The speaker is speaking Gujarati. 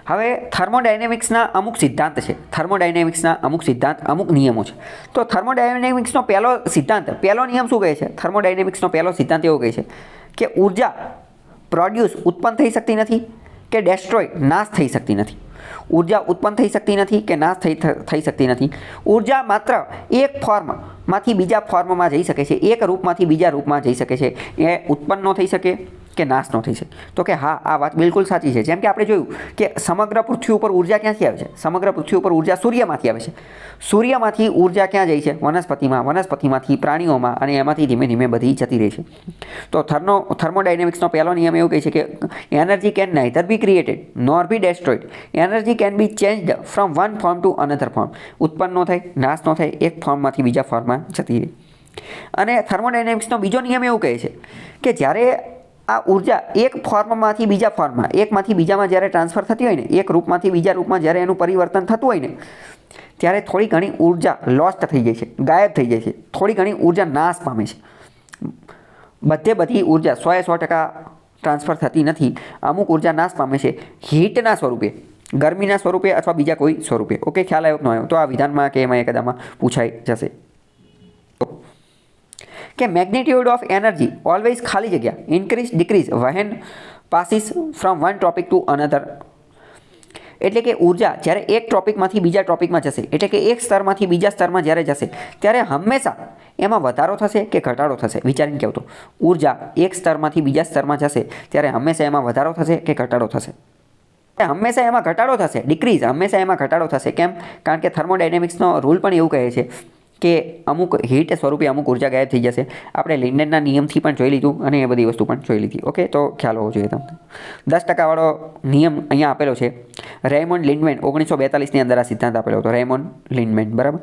હવે થર્મોડાયનેમિક્સના અમુક સિદ્ધાંત છે, થર્મોડાયનેમિક્સના અમુક સિદ્ધાંત, અમુક નિયમો છે. તો થર્મોડાયનેમિક્સનો પહેલો સિદ્ધાંત, પહેલો નિયમ શું કહે છે? થર્મોડાયનેમિક્સનો પહેલો સિદ્ધાંત એવો કહે છે કે ઉર્જા પ્રોડ્યુસ ઉત્પન્ન થઈ શકતી નથી કે ડેસ્ટ્રોય નાશ થઈ શકતી નથી. ઉર્જા ઉત્પન્ન થઈ શકતી નથી કે નાશ થઈ શકતી નથી. ઉર્જા માત્ર એક ફોર્મમાંથી બીજા ફોર્મમાં જઈ શકે છે, એક રૂપમાંથી બીજા રૂપમાં જઈ શકે છે. એ ઉત્પન્ન ન થઈ શકે કે નાશ ન થઈ શકે. તો કે હા, આ વાત બિલકુલ સાચી છે. જેમ કે આપણે જોયું કે સમગ્ર પૃથ્વી ઉપર ઉર્જા ક્યાંથી આવે છે? સમગ્ર પૃથ્વી ઉપર ઉર્જા સૂર્યમાંથી આવે છે. સૂર્યમાંથી ઉર્જા ક્યાં જાય છે? વનસ્પતિમાં, વનસ્પતિમાંથી પ્રાણીઓમાં, અને એમાંથી ધીમે ધીમે બધી જતી રહે છે. તો થર્મોડાયનેમિક્સનો પહેલો નિયમ એવું કહે છે કે energy can neither be created nor be destroyed. Energy can be changed from one form to another form. ઉત્પન્ન ન થાય, નાશ ન થાય, એક ફોર્મમાંથી બીજા ફોર્મમાં જતી રહે. અને થર્મોડાયનેમિક્સનો બીજો નિયમ એવું કહે છે કે જ્યારે આ ઉર્જા એક ફોર્મમાંથી બીજા ફોર્મમાં, એકમાંથી બીજામાં જ્યારે ટ્રાન્સફર થતી હોય ને, એક રૂપમાંથી બીજા રૂપમાં જ્યારે એનું પરિવર્તન થતું હોય ને, ત્યારે થોડી ઘણી ઉર્જા લોસ્ટ થઈ જાય છે, ગાયબ થઈ જાય છે. થોડી ઘણી ઉર્જા નાશ પામે છે. બધી ઉર્જા 100% ટ્રાન્સફર થતી નથી. અમુક ઉર્જા નાશ પામે છે હીટના સ્વરૂપે, ગરમીના સ્વરૂપે અથવા બીજા કોઈ સ્વરૂપે. ઓકે, ખ્યાલ આવ્યો કે ન આવ્યો? તો આ વિધાનમાં કે એમાં એકદામાં પૂછાઈ જશે કે મેગ્નિટ્યુડ ઓફ એનર્જી ઓલવેઝ ખાલી જગ્યા increase decrease when passes from one topic to another. એટલે કે ઉર્જા જ્યારે એક ટોપિકમાંથી બીજા ટોપિકમાં જશે, એટલે કે એક સ્તરમાંથી બીજા સ્તરમાં જ્યારે જશે, ત્યારે હંમેશા એમાં વધારો થશે કે ઘટાડો થશે? વિચારીને કહેતો, ઉર્જા એક સ્તરમાંથી બીજા સ્તરમાં જશે ત્યારે હંમેશા એમાં વધારો થશે કે ઘટાડો થશે? હંમેશા એમાં ઘટાડો થશે. ડિક્રીઝ, હંમેશા એમાં ઘટાડો થશે. કેમ? કારણ કે થર્મોડાયનેમિક્સનો રૂલ પણ એવું કહે છે કે અમુક હીટ સ્વરૂપે અમુક ઉર્જા ગાયબ થઈ જશે. આપણે લિન્ડનના નિયમથી પણ જોઈ લીધું અને એ બધી વસ્તુ પણ જોઈ લીધી. ઓકે, તો ખ્યાલ હોવો જોઈએ તમને. 10% વાળો નિયમ અહીંયા આપેલો છે. રેયમોન્ડ લિન્ડમેન 1942ની અંદર આ સિદ્ધાંત આપેલો હતો. રેયમોન્ડ લિન્ડમેન, બરાબર.